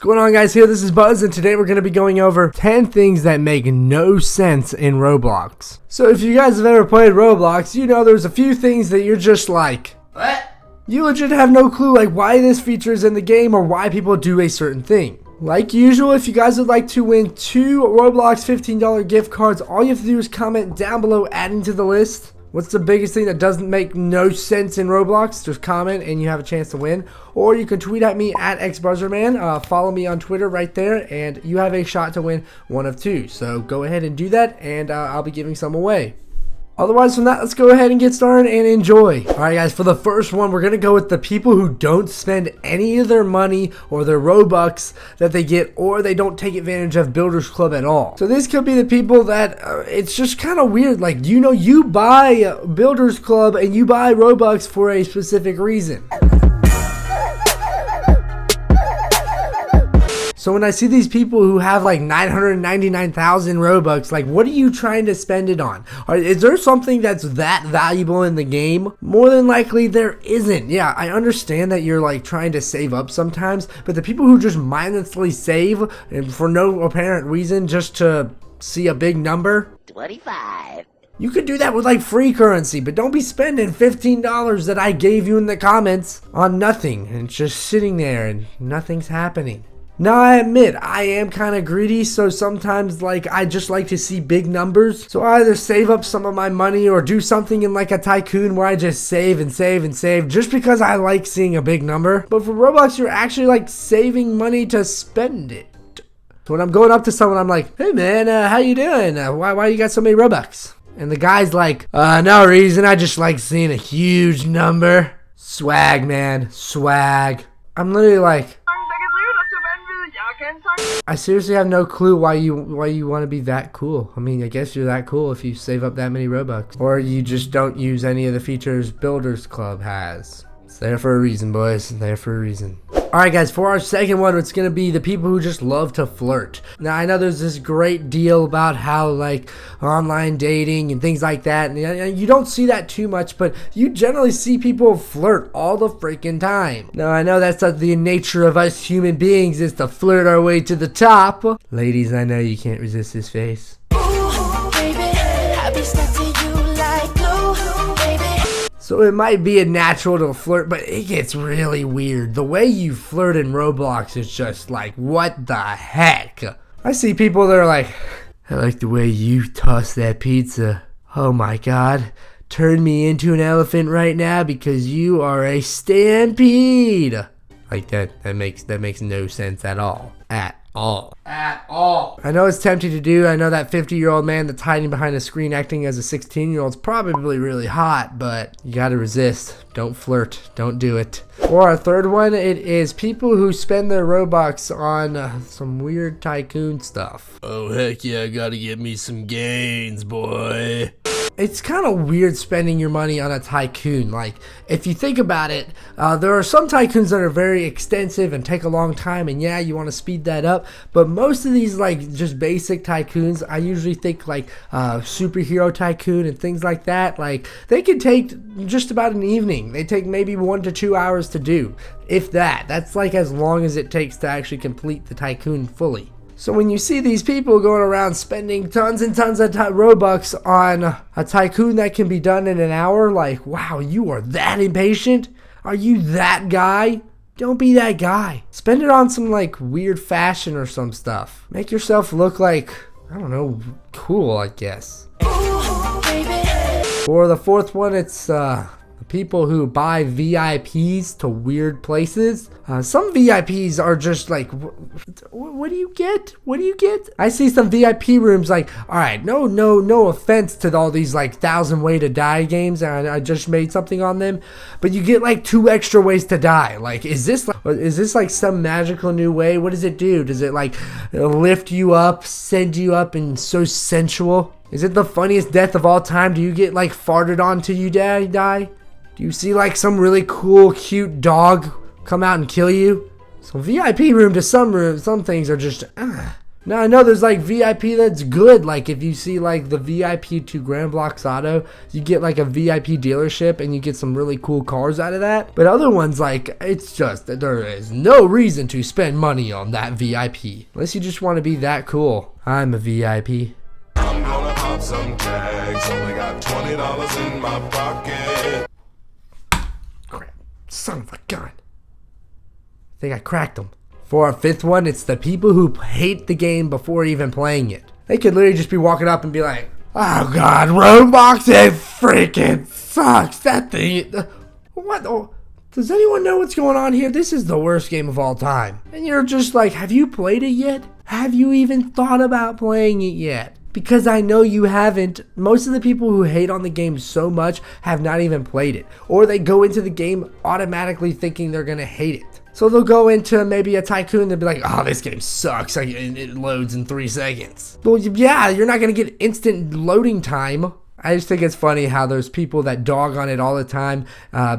What's going on, guys? This is Buzz, and today we're going to be going over 10 things that make no sense in Roblox. So if you guys have ever played Roblox, you know there's a few things that you're just like, what? You legit have no clue like why this feature is in the game or why people do a certain thing. Like usual, if you guys would like to win 2 Roblox $15 gift cards, all you have to do is comment down below adding to the list. What's the biggest thing that doesn't make no sense in Roblox? Just comment and you have a chance to win. Or you can tweet at me at xBuzzerman. Follow me on Twitter right there and you have a shot to win one of 2. So go ahead and do that and I'll be giving some away. Otherwise from that, let's go ahead and get started and enjoy. Alright guys, for the first one, we're going to go with the people who don't spend any of their money or their Robux that they get, or they don't take advantage of Builders Club at all. So this could be the people that, it's just kind of weird. Like, you know, you buy Builders Club and you buy Robux for a specific reason. So when I see these people who have like 999,000 Robux, like what are you trying to spend it on? Is there something that's that valuable in the game? More than likely there isn't. Yeah, I understand that you're like trying to save up sometimes, but the people who just mindlessly save and for no apparent reason just to see a big number. 25. You could do that with like free currency, but don't be spending $15 that I gave you in the comments on nothing and just sitting there and nothing's happening. Now I admit, I am kind of greedy, so sometimes like I just like to see big numbers. So I either save up some of my money or do something in like a tycoon where I just save and save and save just because I like seeing a big number. But for Roblox, you're actually like saving money to spend it. So when I'm going up to someone, I'm like, hey man, how you doing? Why you got so many Robux? And the guy's like, no reason, I just like seeing a huge number. Swag, man, swag. I'm literally like, I seriously have no clue why you want to be that cool. I mean, I guess you're that cool if you save up that many Robux. Or you just don't use any of the features Builders Club has. It's there for a reason, boys. It's there for a reason. Alright guys, for our second one, it's going to be the people who just love to flirt. Now, I know there's this great deal about how, like, online dating and things like that. And you don't see that too much, but you generally see people flirt all the freaking time. Now, I know that's not the nature of us human beings is to flirt our way to the top. Ladies, I know you can't resist this face. So it might be a natural to flirt, but it gets really weird. The way you flirt in Roblox is just like, what the heck? I see people that are like, I like the way you toss that pizza. Oh my god, turn me into an elephant right now because you are a stampede. Like that makes no sense at all. At all. I know it's tempting to do. I know that 50-year-old man that's hiding behind a screen acting as a 16-year-old is probably really hot, but you gotta resist. Don't flirt. Don't do it. For our third one, it is people who spend their Robux on some weird tycoon stuff. Oh heck yeah, I gotta get me some gains, boy. It's kind of weird spending your money on a tycoon. Like, if you think about it, there are some tycoons that are very extensive and take a long time, and yeah, you want to speed that up. But most of these, like, just basic tycoons, I usually think, like, superhero tycoon and things like that, like, they can take just about an evening. They take maybe 1 to 2 hours to do, if that. That's, like, as long as it takes to actually complete the tycoon fully. So when you see these people going around spending tons and tons of Robux on a tycoon that can be done in an hour, like, wow, you are that impatient? Are you that guy? Don't be that guy. Spend it on some, like, weird fashion or some stuff. Make yourself look like, I don't know, cool, I guess. For the fourth one, it's people who buy VIPs to weird places. Some VIPs are just like, what do you get? What do you get? I see some VIP rooms like, all right, no offense to all these like 1,000 way to die games, and I just made something on them, but you get like 2 extra ways to die. Like, is this like some magical new way? What does it do? Does it like lift you up, send you up, and so sensual? Is it the funniest death of all time? Do you get like farted on till you die? Do you see like some really cool, cute dog come out and kill you? So VIP room to some things are just, Now I know there's like VIP that's good. Like if you see like the VIP to Grand Blocks Auto, you get like a VIP dealership and you get some really cool cars out of that. But other ones, like, it's just that there is no reason to spend money on that VIP unless you just want to be that cool. I'm a VIP. I'm gonna pop some tags. Only got $20 in my pocket. Crap. Son of a gun. I think I cracked them. For our fifth one, it's the people who hate the game before even playing it. They could literally just be walking up and be like, oh god, Roblox, it freaking sucks. That thing, what? Oh, does anyone know what's going on here? This is the worst game of all time. And you're just like, have you played it yet? Have you even thought about playing it yet? Because I know you haven't. Most of the people who hate on the game so much have not even played it. Or they go into the game automatically thinking they're gonna hate it. So they'll go into maybe a tycoon and be like, oh, this game sucks, like, it loads in 3 seconds. Well, yeah, you're not gonna get instant loading time. I just think it's funny how there's people that dog on it all the time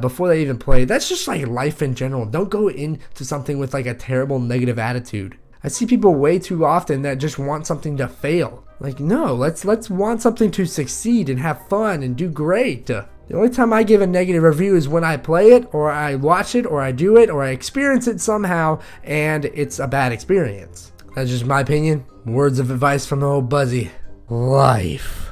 before they even play. That's just like life in general. Don't go into something with like a terrible negative attitude. I see people way too often that just want something to fail. Like, no, let's want something to succeed and have fun and do great. The only time I give a negative review is when I play it, or I watch it, or I do it, or I experience it somehow, and it's a bad experience. That's just my opinion. Words of advice from the old Buzzy. Life.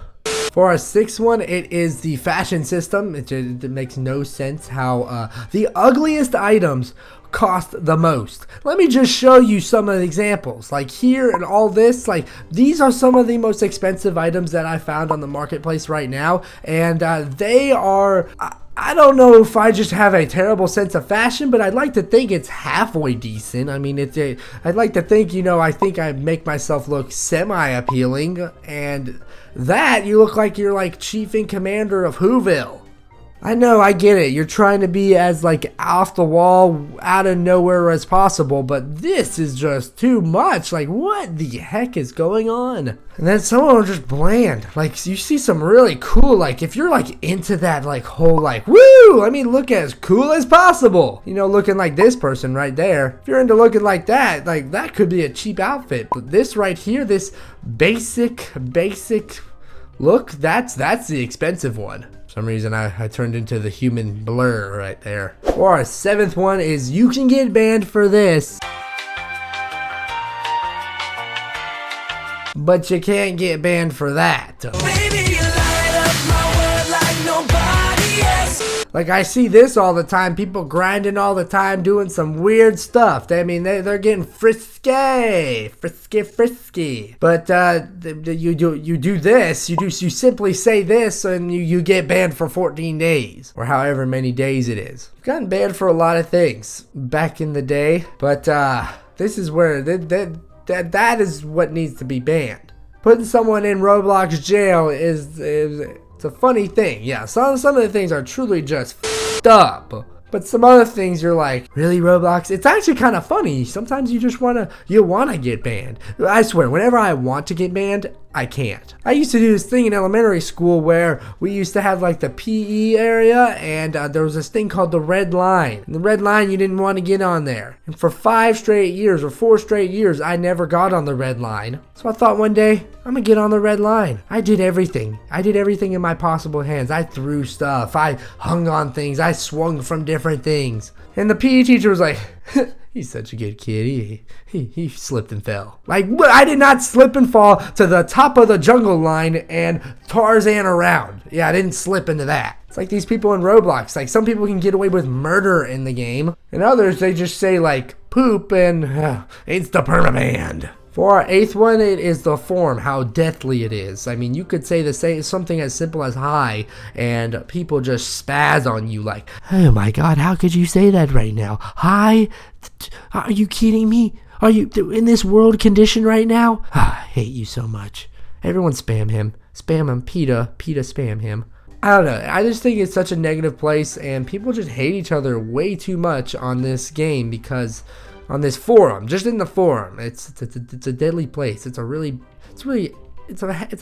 For our sixth one, it is the fashion system. It makes no sense how the ugliest items cost the most. Let me just show you some of the examples. Like here and all this, like these are some of the most expensive items that I found on the marketplace right now, and they are, I don't know if I just have a terrible sense of fashion, but I'd like to think it's halfway decent. I mean, I'd like to think, you know, I think I make myself look semi-appealing, and that you look like you're like chief and commander of Whoville. I know, I get it. You're trying to be as like off the wall, out of nowhere as possible, but this is just too much. Like, what the heck is going on? And then some of them are just bland. Like, you see some really cool, like, if you're like into that like whole like, woo, let me look as cool as possible. You know, looking like this person right there. If you're into looking like that could be a cheap outfit. But this right here, this basic look, that's the expensive one. For some reason I turned into the human blur right there. Or our seventh one is you can get banned for this, but you can't get banned for that. Baby, you light up my world like nobody else. Like I see this all the time, people grinding all the time, doing some weird stuff. I mean, they're getting frisky. But you do this, you simply say this, and you get banned for 14 days, or however many days it is. I've gotten banned for a lot of things back in the day, but this is where that is what needs to be banned. Putting someone in Roblox jail is it's a funny thing. Yeah, some of the things are truly just f***ed up. But some other things you're like, really, Roblox? It's actually kind of funny. Sometimes you wanna get banned. I swear, whenever I want to get banned, I can't. I used to do this thing in elementary school where we used to have like the PE area, and there was this thing called the red line. And the red line, you didn't want to get on there. And for 5 straight years or 4 straight years, I never got on the red line. So I thought one day, I'm gonna get on the red line. I did everything. I did everything in my possible hands. I threw stuff. I hung on things. I swung from different things. And the PE teacher was like, he's such a good kid. He slipped and fell. Like, I did not slip and fall to the top of the jungle line and Tarzan around. Yeah, I didn't slip into that. It's like these people in Roblox. Like, some people can get away with murder in the game, and others, they just say like poop and insta-permabanned. For our 8th one, it is the form, how deathly it is. I mean, you could say something as simple as hi, and people just spaz on you like, oh my god, how could you say that right now? Hi? Are you kidding me? Are you in this world condition right now? I hate you so much. Everyone spam him. Spam him. PETA spam him. I don't know. I just think it's such a negative place, and people just hate each other way too much on this game because... on this forum, just in the forum, it's a deadly place. It's a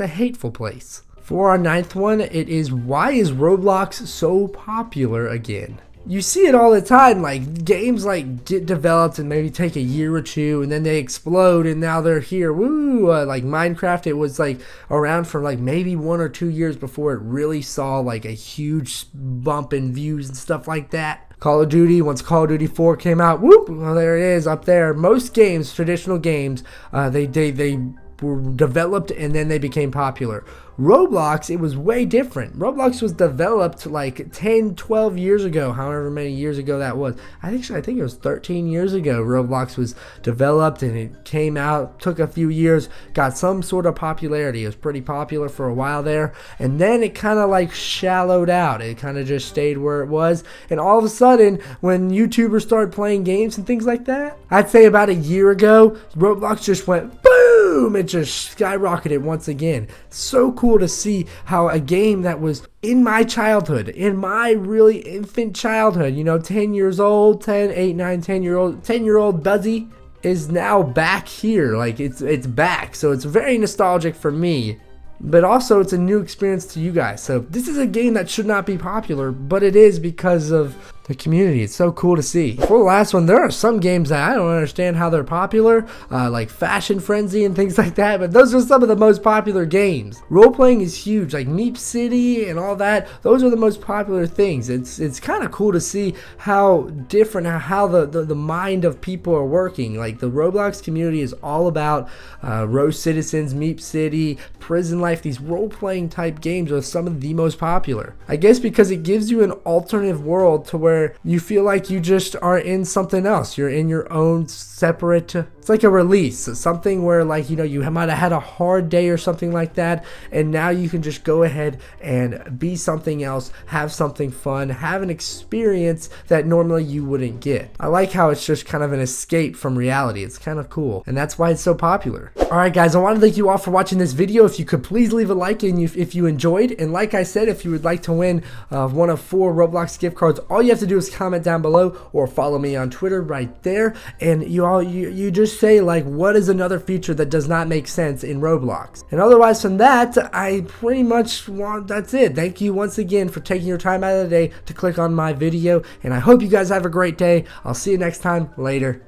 hateful place. For our 9th one, it is why is Roblox so popular again? You see it all the time, like games like get developed and maybe take a year or two and then they explode and now they're here. Woo! Like Minecraft, it was like around for like maybe 1 or 2 years before it really saw like a huge bump in views and stuff like that. Call of Duty, once Call of Duty 4 came out, whoop, well there it is up there. Most games, traditional games, they were developed and then they became popular. Roblox, it was way different. Roblox was developed like 10, 12 years ago, however many years ago that was. I think it was 13 years ago Roblox was developed, and it came out, took a few years, got some sort of popularity. It was pretty popular for a while there, and then it kind of like shallowed out. It kind of just stayed where it was, and all of a sudden, when YouTubers started playing games and things like that, I'd say about a year ago, Roblox just went boom! It just skyrocketed once again. So cool to see how a game that was in my childhood, in my really infant childhood, 10 years old, 10, 8, 9, 10-year-old Buzzy is now back here. Like it's back. So it's very nostalgic for me, but also it's a new experience to you guys. So this is a game that should not be popular, but it is because of the community. It's so cool to see. For the last one, there are some games that I don't understand how they're popular, like Fashion Frenzy and things like that, but those are some of the most popular games. Role-playing is huge, like Meep City and all that. Those are the most popular things. It's kind of cool to see how different, how the mind of people are working. Like the Roblox community is all about Roast Citizens, Meep City, Prison Life. These role-playing type games are some of the most popular. I guess because it gives you an alternative world to where you feel like you just are in something else. You're in your own separate, it's like a release, something where like, you might have had a hard day or something like that, and now you can just go ahead and be something else, have something fun, have an experience that normally you wouldn't get. I like how it's just kind of an escape from reality. It's kind of cool, and that's why it's so popular. Alright guys, I want to thank you all for watching this video. If you could please leave a like if you enjoyed, and like I said, if you would like to win one of 4 Roblox gift cards, all you have to do is comment down below or follow me on Twitter right there, and you just say like, what is another feature that does not make sense in Roblox? And otherwise from that, I pretty much that's it. Thank you once again for taking your time out of the day to click on my video, and I hope you guys have a great day. I'll see you next time. Later.